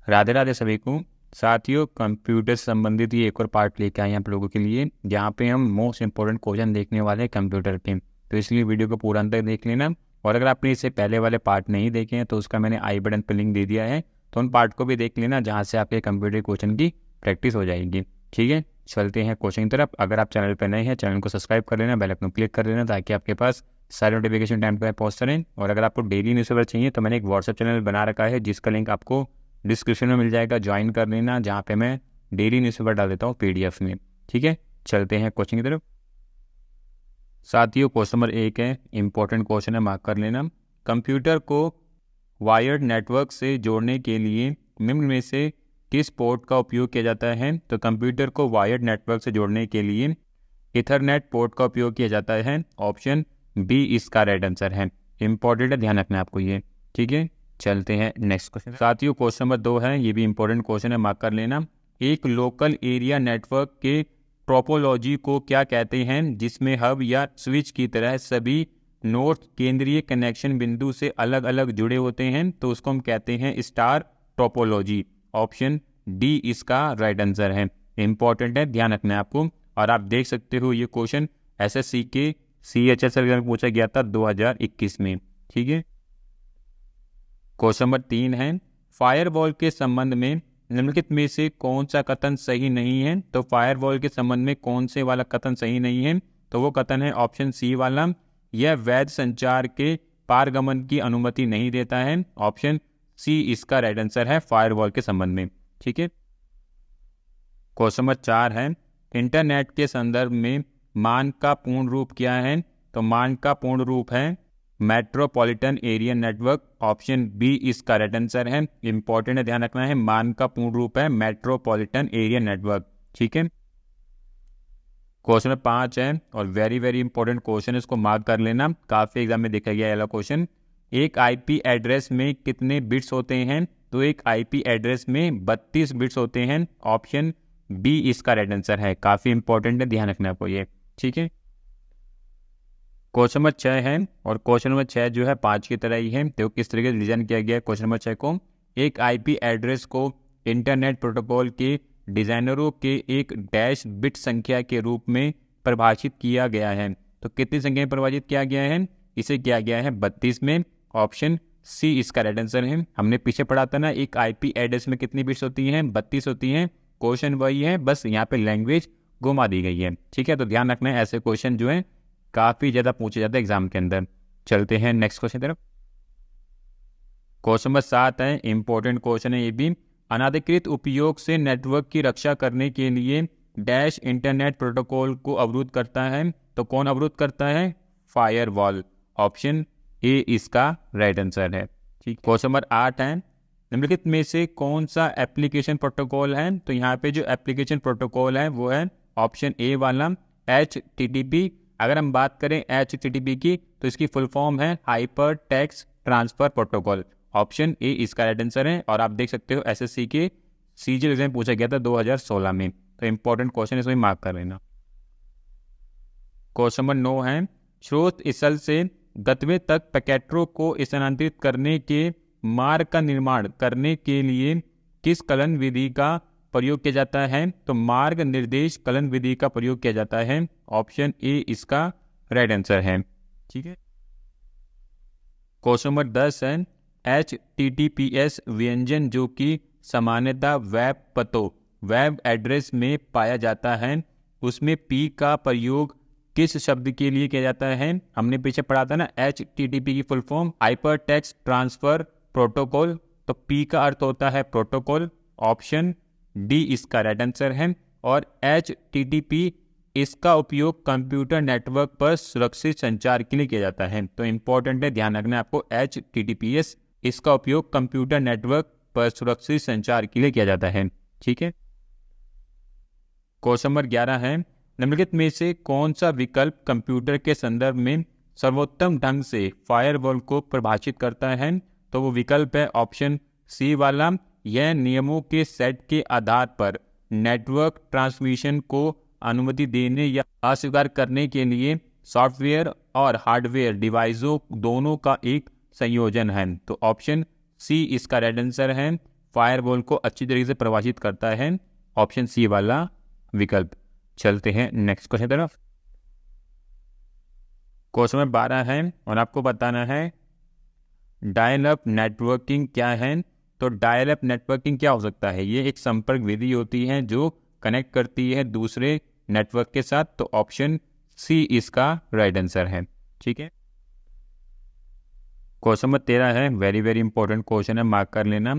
राधे राधे सभी को। साथियों, कंप्यूटर से संबंधित ये एक और पार्ट लेके आए हैं आप लोगों के लिए, जहाँ पे हम मोस्ट इंपॉर्टेंट क्वेश्चन देखने वाले हैं कंप्यूटर के। तो इसलिए वीडियो को पूरा अंत तक देख लेना। और अगर आपने इससे पहले वाले पार्ट नहीं देखे हैं तो उसका मैंने आई बटन पर लिंक दे दिया है, तो उन पार्ट को भी देख लेना, जहाँ से आपके कंप्यूटर क्वेश्चन की प्रैक्टिस हो जाएगी। ठीक है, चलते हैं क्वेश्चन की तरफ। अगर आप चैनल पर नए हैं, चैनल को सब्सक्राइब कर लेना, बेल आइकन क्लिक कर लेना, ताकि आपके पास सारे नोटिफिकेशन टाइम पर पहुँच रहें। और अगर आपको डेली न्यूज़पेपर चाहिए तो मैंने एक व्हाट्सएप चैनल बना रखा है, जिसका लिंक आपको डिस्क्रिप्शन में मिल जाएगा, ज्वाइन कर लेना, जहाँ पे मैं डेली न्यूज़पेपर डाल देता हूँ पीडीएफ में। ठीक है, चलते हैं क्वेश्चन की तरफ। साथियों, क्वेश्चन नंबर 1 है, इंपॉर्टेंट क्वेश्चन है, मार्क कर लेना। कंप्यूटर को वायर्ड नेटवर्क से जोड़ने के लिए निम्न में से किस पोर्ट का उपयोग किया जाता है? तो कंप्यूटर को वायर्ड नेटवर्क से जोड़ने के लिए इथरनेट पोर्ट का उपयोग किया जाता है। ऑप्शन बी इसका राइट आंसर है। इंपॉर्टेंट है, ध्यान रखना आपको ये। ठीक है, चलते हैं नेक्स्ट क्वेश्चन। साथियों, क्वेश्चन नंबर 2 है, ये भी इंपॉर्टेंट क्वेश्चन है, मार्क कर लेना। एक लोकल एरिया नेटवर्क के टोपोलॉजी को क्या कहते हैं, जिसमें हब या स्विच की तरह सभी नोड्स केंद्रीय कनेक्शन बिंदु से अलग अलग जुड़े होते हैं? तो उसको हम कहते हैं स्टार टोपोलॉजी। ऑप्शन डी इसका राइट आंसर है। इंपॉर्टेंट है, ध्यान रखना है आपको। और आप देख सकते हो ये क्वेश्चन एसएससी के CHS में पूछा गया था 2021 में। ठीक है, क्वेश्चन नंबर 3 है, फायरवॉल के संबंध में निम्नलिखित में से कौन सा कथन सही नहीं है? तो फायरवॉल के संबंध में कौन से वाला कथन सही नहीं है? तो वो कथन है ऑप्शन सी वाला, यह वैध संचार के पारगमन की अनुमति नहीं देता है। ऑप्शन सी इसका राइट आंसर है फायरवॉल के संबंध में। ठीक है, क्वेश्चन नंबर 4 है, इंटरनेट के संदर्भ में मान का पूर्ण रूप क्या है? तो मान का पूर्ण रूप है metropolitan area network. Option B इसका राइट आंसर है। इंपॉर्टेंट है, ध्यान रखना है, मान का पूर्ण रूप है मेट्रोपॉलिटन एरिया नेटवर्क। ठीक है, क्वेश्चन नंबर 5 है और वेरी वेरी इंपॉर्टेंट क्वेश्चन है, इसको मार्क कर लेना, काफी एग्जाम में देखा गया है क्वेश्चन। एक आईपी एड्रेस में कितने बिट्स होते हैं? तो एक आईपी एड्रेस में 32 बिट्स होते हैं। ऑप्शन बी इसका राइट आंसर है। काफी इंपॉर्टेंट है, ध्यान रखना आपको ये। ठीक है, क्वेश्चन नंबर 6 है और क्वेश्चन नंबर 6 जो है 5 की तरह ही है। तो किस तरीके से डिजाइन किया गया है क्वेश्चन नंबर 6 को? एक आईपी एड्रेस को इंटरनेट प्रोटोकॉल के डिजाइनरों के एक डैश बिट संख्या के रूप में परिभाषित किया गया है। तो कितनी संख्या में परिभाषित किया गया है? इसे किया गया है 32 में। ऑप्शन सी इसका राइट आंसर है। हमने पीछे पढ़ा था ना, एक आईपी एड्रेस में कितनी बिट्स होती हैं? 32 होती हैं। क्वेश्चन वही है, बस यहाँ पे लैंग्वेज घुमा दी गई है। ठीक है, तो ध्यान रखना है, ऐसे क्वेश्चन जो है काफी ज्यादा पूछे जाते हैं एग्जाम के अंदर। चलते हैं नेक्स्ट क्वेश्चन तरफ। क्वेश्चन नंबर 7 है, इंपॉर्टेंट क्वेश्चन है ये भी। अनाधिकृत उपयोग से नेटवर्क की रक्षा करने के लिए डैश इंटरनेट प्रोटोकॉल को अवरुद्ध करता है। तो कौन अवरुद्ध करता है? फायरवॉल। ऑप्शन ए इसका राइट आंसर है। ठीक, क्वेश्चन नंबर 8 है, निम्नलिखित में से कौन सा एप्लीकेशन प्रोटोकॉल है? तो यहाँ पे जो एप्लीकेशन प्रोटोकॉल है वो है ऑप्शन ए वाला HTTP। अगर हम बात करें HTTP की, तो इसकी फुल फॉर्म है hyper text transfer protocol. Option A इसका राइट आंसर है। और आप देख सकते हो एसएससी के CGL एग्जाम पूछा गया था 2016 में। तो इंपॉर्टेंट क्वेश्चन इसमें मार्क कर लेना। क्वेश्चन नंबर 9 है, स्रोत स्थल से गंतव्य तक पैकेटों को स्थानांतरित करने के मार्ग का निर्माण करने के लिए किस कलन विधि का प्रयोग किया जाता है? तो मार्ग निर्देश कलन विधि का प्रयोग किया जाता है। ऑप्शन ए इसका राइट आंसर है। ठीक है, क्वेश्चन नंबर 10 है, HTTPS व्यंजन जो कि सामान्यतः वेब पतों वेब एड्रेस में पाया जाता है, उसमें P का प्रयोग किस शब्द के लिए किया जाता है? हमने पीछे पढ़ा था ना, HTTP की full form hyper text transfer protocol. तो P का अर्थ होता है प्रोटोकॉल। ऑप्शन डी इसका राइट आंसर है। और HTTP इसका उपयोग कंप्यूटर नेटवर्क पर सुरक्षित संचार के लिए किया जाता है। तो इंपॉर्टेंट है, ध्यान रखना है आपको, HTTPS इसका उपयोग कंप्यूटर नेटवर्क पर सुरक्षित संचार के लिए किया जाता है। ठीक है, क्वेश्चन नंबर 11 है, निम्नलिखित में से कौन सा विकल्प कंप्यूटर के संदर्भ में सर्वोत्तम ढंग से फायरवॉल को परिभाषित करता है? तो वो विकल्प है ऑप्शन सी वाला, यह नियमों के सेट के आधार पर नेटवर्क ट्रांसमिशन को अनुमति देने या अस्वीकार करने के लिए सॉफ्टवेयर और हार्डवेयर डिवाइसों दोनों का एक संयोजन है। तो ऑप्शन सी इसका राइट आंसर है। फायरवॉल को अच्छी तरीके से परिभाषित करता है? ऑप्शन सी वाला विकल्प। चलते हैं नेक्स्ट क्वेश्चन तरफ। क्वेश्चन नंबर 12 है और आपको बताना है डायल अप नेटवर्किंग क्या है। तो डायल अप नेटवर्किंग क्या हो सकता है? ये एक संपर्क विधि होती है जो कनेक्ट करती है दूसरे नेटवर्क के साथ। तो ऑप्शन सी इसका राइट आंसर है। ठीक है, क्वेश्चन नंबर 13 है, वेरी वेरी इंपॉर्टेंट क्वेश्चन है, मार्क कर लेना।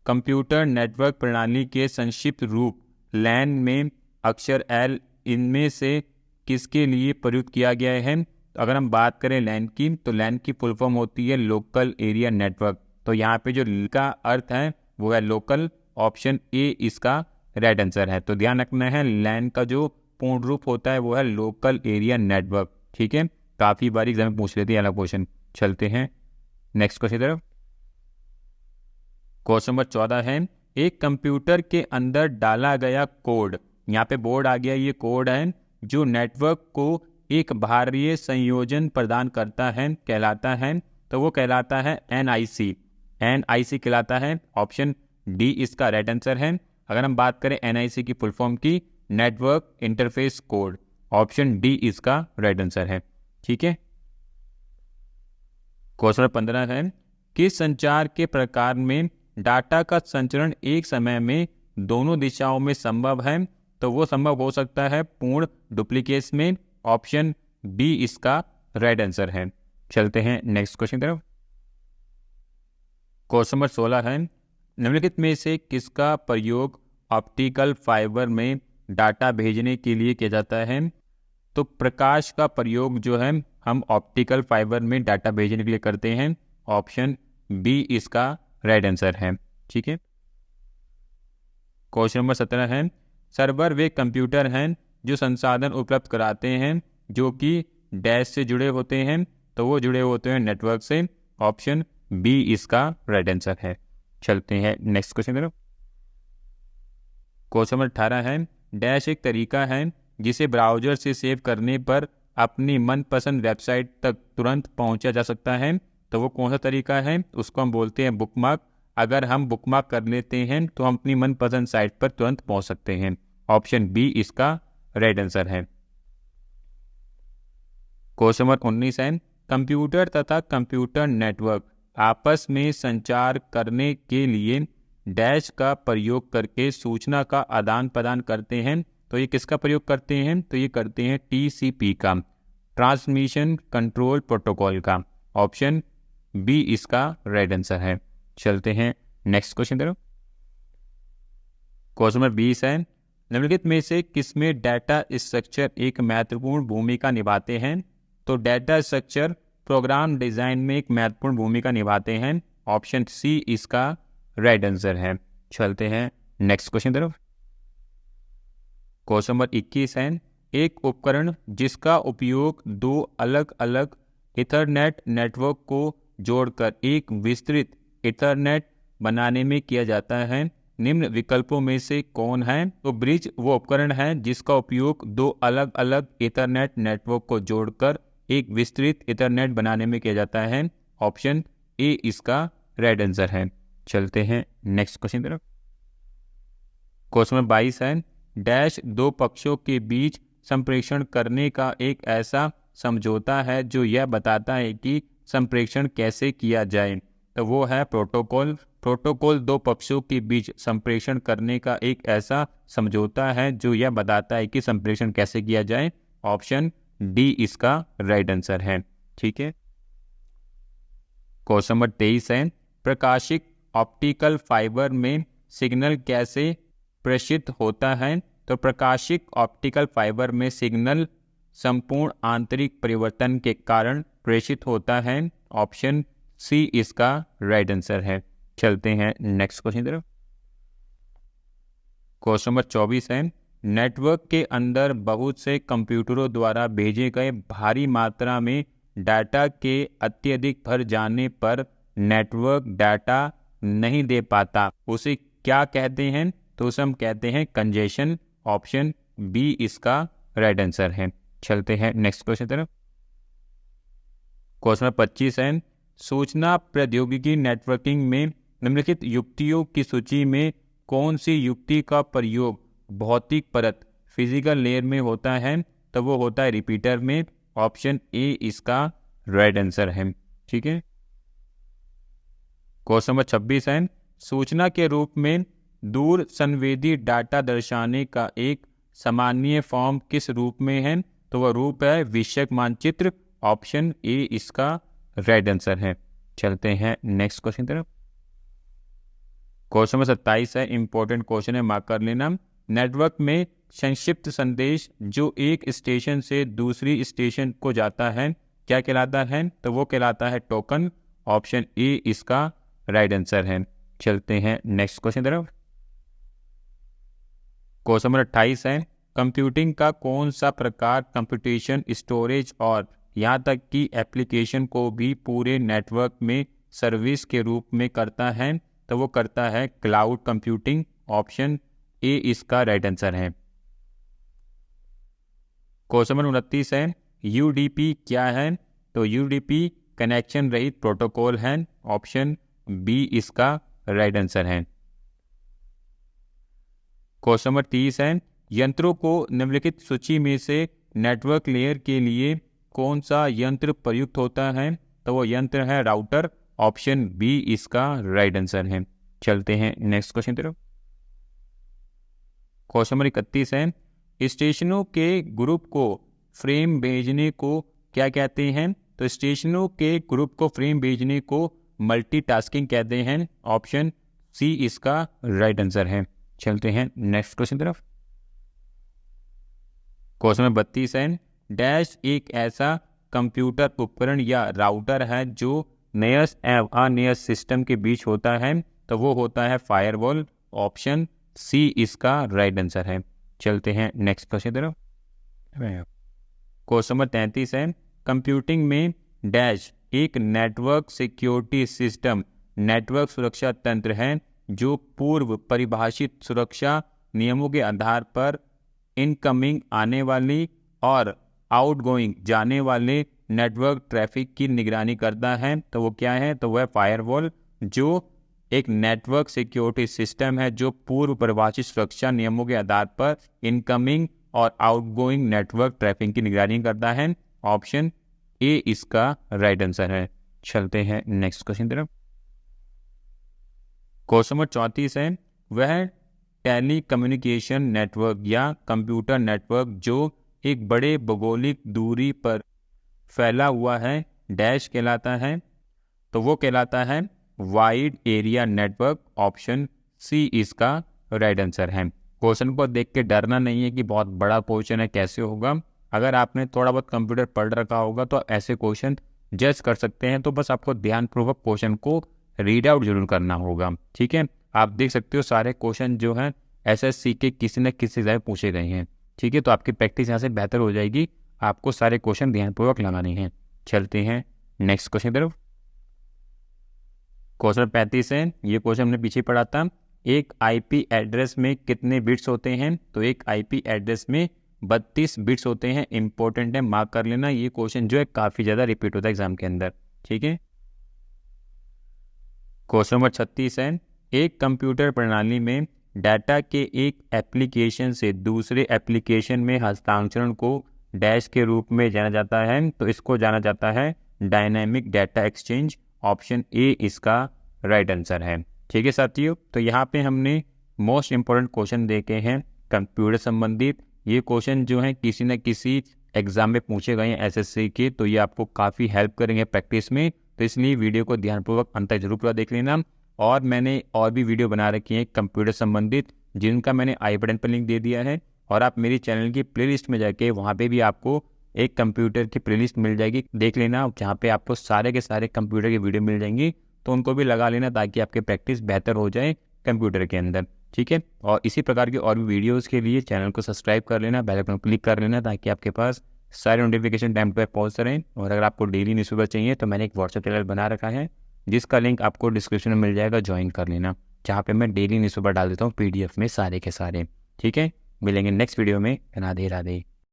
कंप्यूटर नेटवर्क प्रणाली के संक्षिप्त रूप लैन में अक्षर एल इनमें से किसके लिए प्रयुक्त किया गया है? अगर हम बात करें लैन की, तो लैन की फुल फॉर्म होती है लोकल एरिया नेटवर्क। तो यहाँ पे जो L का अर्थ है वो है लोकल। ऑप्शन ए इसका राइट आंसर है। तो ध्यान रखना है, लैन का जो पूर्ण रूप होता है वो है लोकल एरिया नेटवर्क। ठीक है, काफ़ी बार एग्जाम में पूछ लेते हैं वाला क्वेश्चन। चलते हैं नेक्स्ट क्वेश्चन तरफ। क्वेश्चन नंबर 14 है, एक कंप्यूटर के अंदर डाला गया कोड, यहाँ पे बोर्ड आ गया, ये कोड है जो नेटवर्क को एक बाहरी संयोजन प्रदान करता है, कहलाता है। तो वो कहलाता है NIC। NIC कहलाता है। ऑप्शन डी इसका राइट आंसर है। अगर हम बात करें NIC की फुल फॉर्म की, network interface code. Option D इसका राइट आंसर है। ठीक है, क्वेश्चन नंबर 15 है, किस संचार के प्रकार में डाटा का संचरण एक समय में दोनों दिशाओं में संभव है? तो वो संभव हो सकता है पूर्ण डुप्लीकेट में। ऑप्शन बी इसका राइट आंसर है। चलते हैं नेक्स्ट क्वेश्चन तरफ। क्वेश्चन नंबर 16 है, निम्नलिखित में से किसका प्रयोग ऑप्टिकल फाइबर में डाटा भेजने के लिए किया जाता है? तो प्रकाश का प्रयोग जो है हम ऑप्टिकल फाइबर में डाटा भेजने के लिए करते हैं। ऑप्शन बी इसका राइट आंसर है। ठीक है, क्वेश्चन नंबर 17 है, सर्वर वे कंप्यूटर हैं जो संसाधन उपलब्ध कराते हैं जो कि डैश से जुड़े होते हैं। तो वो जुड़े होते हैं नेटवर्क से। ऑप्शन बी इसका राइट आंसर है। चलते हैं नेक्स्ट क्वेश्चन तरफ। क्वेश्चन नंबर 18 है, डैश एक तरीका है जिसे ब्राउज़र से सेव करने पर अपनी मनपसंद वेबसाइट तक तुरंत पहुंचा जा सकता है। तो वो कौन सा तरीका है? उसको हम बोलते हैं बुकमार्क। अगर हम बुकमार्क कर लेते हैं तो हम अपनी मनपसंद साइट पर तुरंत पहुंच सकते हैं। ऑप्शन बी इसका राइट आंसर है। क्वेश्चन नंबर 19 है, कंप्यूटर तथा कंप्यूटर नेटवर्क आपस में संचार करने के लिए डैश का प्रयोग करके सूचना का आदान प्रदान करते हैं। तो ये किसका प्रयोग करते हैं? तो ये करते हैं TCP का, ट्रांसमिशन कंट्रोल प्रोटोकॉल का। ऑप्शन बी इसका राइट आंसर है। चलते हैं नेक्स्ट क्वेश्चन तरफ। क्वेश्चन नंबर 20 है, निम्नलिखित में से किसमें डाटा स्ट्रक्चर एक महत्वपूर्ण भूमिका निभाते हैं? तो डाटा स्ट्रक्चर प्रोग्राम डिजाइन में एक महत्वपूर्ण भूमिका निभाते हैं। ऑप्शन सी इसका राइट आंसर है। चलते हैं नेक्स्ट क्वेश्चन तरफ। क्वेश्चन नंबर 21 है, एक उपकरण जिसका उपयोग दो अलग अलग इथरनेट नेटवर्क को जोड़कर एक विस्तृत इथरनेट बनाने में किया जाता है, निम्न विकल्पों में से कौन है? तो ब्रिज वो उपकरण है जिसका उपयोग दो अलग अलग इथरनेट नेटवर्क को जोड़कर एक विस्तृत इथरनेट बनाने में किया जाता है। ऑप्शन ए इसका राइट आंसर है। चलते हैं नेक्स्ट क्वेश्चन तरफ। क्वेश्चन नंबर 22 है, डैश दो पक्षों के बीच संप्रेषण करने का एक ऐसा समझौता है जो यह बताता है कि संप्रेषण कैसे किया जाए। तो वो है प्रोटोकॉल। प्रोटोकॉल दो पक्षों के बीच संप्रेषण करने का एक ऐसा समझौता है जो यह बताता है कि संप्रेषण कैसे किया जाए। ऑप्शन डी इसका राइट आंसर है। ठीक है, क्वेश्चन नंबर 23 है, प्रकाशित ऑप्टिकल फाइबर में सिग्नल कैसे प्रेषित होता है? तो प्रकाशित ऑप्टिकल फाइबर में सिग्नल संपूर्ण आंतरिक परिवर्तन के कारण प्रेषित होता है। ऑप्शन सी इसका राइट आंसर है। चलते हैं नेक्स्ट क्वेश्चन तरफ। क्वेश्चन नंबर 24 है, नेटवर्क के अंदर बहुत से कंप्यूटरों द्वारा भेजे गए भारी मात्रा में डाटा के अत्यधिक भर जाने पर नेटवर्क डाटा नहीं दे पाता, उसे क्या कहते हैं? तो उसे हम कहते हैं कंजेशन। ऑप्शन बी इसका राइट आंसर है। चलते हैं नेक्स्ट क्वेश्चन तरफ। क्वेश्चन नंबर 25 है, सूचना प्रौद्योगिकी नेटवर्किंग में निम्नलिखित युक्तियों की सूची में कौन सी युक्ति का प्रयोग भौतिक परत फिजिकल लेयर में होता है? तो वो होता है रिपीटर में। ऑप्शन ए इसका राइट आंसर है। ठीक है, क्वेश्चन नंबर 26 है, सूचना के रूप में दूर संवेदी डाटा दर्शाने का एक सामान्य फॉर्म किस रूप में है? तो वह रूप है विषयक मानचित्र। ऑप्शन ए इसका राइट आंसर है। चलते हैं नेक्स्ट क्वेश्चन तरफ। क्वेश्चन नंबर 27 है, इंपॉर्टेंट क्वेश्चन है, मार्क कर लेना। नेटवर्क में संक्षिप्त संदेश जो एक स्टेशन से दूसरी स्टेशन को जाता है क्या कहलाता है? तो वो कहलाता है टोकन। ऑप्शन ए इसका राइट आंसर है। चलते हैं नेक्स्ट क्वेश्चन तरफ। क्वेश्चन नंबर 28 है, कंप्यूटिंग का कौन सा प्रकार कंप्यूटेशन, स्टोरेज और यहाँ तक कि एप्लीकेशन को भी पूरे नेटवर्क में सर्विस के रूप में करता है? तो वो करता है क्लाउड कंप्यूटिंग। ऑप्शन ए इसका राइट आंसर है। क्वेश्चन नंबर 29 है, यूडीपी क्या है? तो यूडीपी कनेक्शन रहित प्रोटोकॉल है। ऑप्शन बी इसका राइट आंसर है। क्वेश्चन नंबर 30 है, यंत्रों को निम्नलिखित सूची में से नेटवर्क लेयर के लिए कौन सा यंत्र प्रयुक्त होता है? तो वो यंत्र है राउटर। ऑप्शन बी इसका राइट आंसर है। चलते हैं नेक्स्ट क्वेश्चन तरफ। क्वेश्चन नंबर 31 है, स्टेशनों के ग्रुप को फ्रेम भेजने को क्या कहते हैं? तो स्टेशनों के ग्रुप को फ्रेम भेजने को मल्टीटास्किंग कहते हैं। ऑप्शन सी इसका राइट आंसर है। चलते हैं नेक्स्ट क्वेश्चन तरफ। क्वेश्चन नंबर 32 है, डैश एक ऐसा कंप्यूटर उपकरण या राउटर है जो नियस एवं अनियस सिस्टम के बीच होता है? तो वो होता है फायरवॉल। ऑप्शन सी इसका राइट आंसर है। चलते हैं नेक्स्ट क्वेश्चन तरफ। क्वेश्चन नंबर 33 है, कंप्यूटिंग में डैश एक नेटवर्क सिक्योरिटी सिस्टम नेटवर्क सुरक्षा तंत्र है जो पूर्व परिभाषित सुरक्षा नियमों के आधार पर इनकमिंग आने वाली और आउटगोइंग जाने वाले नेटवर्क ट्रैफिक की निगरानी करता है। तो वो क्या है? तो वह फायरवॉल, जो एक नेटवर्क सिक्योरिटी सिस्टम है जो पूर्व परिभाषित सुरक्षा नियमों के आधार पर इनकमिंग और आउटगोइंग नेटवर्क ट्रैफिक की निगरानी करता है। ऑप्शन ए इसका राइट आंसर है। चलते हैं नेक्स्ट क्वेश्चन तरफ। क्वेश्चन नंबर 34 है, वह टेली कम्युनिकेशन नेटवर्क या कंप्यूटर नेटवर्क जो एक बड़े भौगोलिक दूरी पर फैला हुआ है डैश कहलाता है? तो वो कहलाता है wide area network. Option C इसका राइट आंसर है। क्वेश्चन को देख के डरना नहीं है कि बहुत बड़ा क्वेश्चन है, कैसे होगा। अगर आपने थोड़ा बहुत कंप्यूटर पढ़ रखा होगा तो ऐसे क्वेश्चन जज कर सकते हैं। तो बस आपको ध्यानपूर्वक क्वेश्चन को रीड आउट जरूर करना होगा। ठीक है, आप देख सकते हो सारे क्वेश्चन जो हैं एसएससी के किसी न किसी जगह पूछे गए हैं। ठीक है, तो आपकी प्रैक्टिस यहाँ से बेहतर हो जाएगी। आपको सारे क्वेश्चन ध्यानपूर्वक लगाने हैं। चलते हैं नेक्स्ट क्वेश्चन तरफ। क्वेश्चन 35 है, ये क्वेश्चन हमने पीछे पढ़ा था। एक आईपी एड्रेस में कितने बिट्स होते हैं? तो एक आईपी एड्रेस में 32 बिट्स होते हैं। इंपॉर्टेंट है, मार्क कर लेना। ये क्वेश्चन जो है काफ़ी ज़्यादा रिपीट होता है एग्जाम के अंदर। ठीक है, क्वेश्चन नंबर 36 है, एक कंप्यूटर प्रणाली में डाटा के एक एप्लीकेशन से दूसरे एप्लीकेशन में हस्तांतरण को डैश के रूप में जाना जाता है? तो इसको जाना जाता है dynamic data exchange. Option A इसका राइट आंसर है। ठीक है साथियों, तो यहाँ पे हमने मोस्ट इंपॉर्टेंट क्वेश्चन देखे हैं कंप्यूटर संबंधित। ये क्वेश्चन जो है किसी न किसी एग्जाम में पूछे गए हैं एसएससी के, तो ये आपको काफ़ी हेल्प करेंगे प्रैक्टिस में। तो इसलिए वीडियो को ध्यानपूर्वक अंत तक जरूर पूरा देख लेना। और मैंने और भी वीडियो बना रखी है कंप्यूटर संबंधित, जिनका मैंने आई बटन पर लिंक दे दिया है। और आप मेरी चैनल की प्लेलिस्ट में जाके वहाँ पे भी आपको एक कंप्यूटर की प्लेलिस्ट मिल जाएगी, देख लेना, जहाँ पे आपको सारे के सारे कंप्यूटर की वीडियो मिल जाएंगी। तो उनको भी लगा लेना ताकि आपकी प्रैक्टिस बेहतर हो जाए कंप्यूटर के अंदर। ठीक है, और इसी प्रकार की और भी वीडियोज़ के लिए चैनल को सब्सक्राइब कर लेना, बेल आइकन क्लिक कर लेना ताकि आपके पास सारे नोटिफिकेशन टाइम पर पहुँच रहें। और अगर आपको डेली न्यूज़पेपर चाहिए तो मैंने एक व्हाट्सएप चैनल बना रखा है जिसका लिंक आपको डिस्क्रिप्शन में मिल जाएगा, ज्वाइन कर लेना, जहाँ पे मैं डेली न्यूज़पेपर डाल देता हूँ PDF में सारे के सारे। ठीक है, मिलेंगे नेक्स्ट वीडियो में। राधे राधे।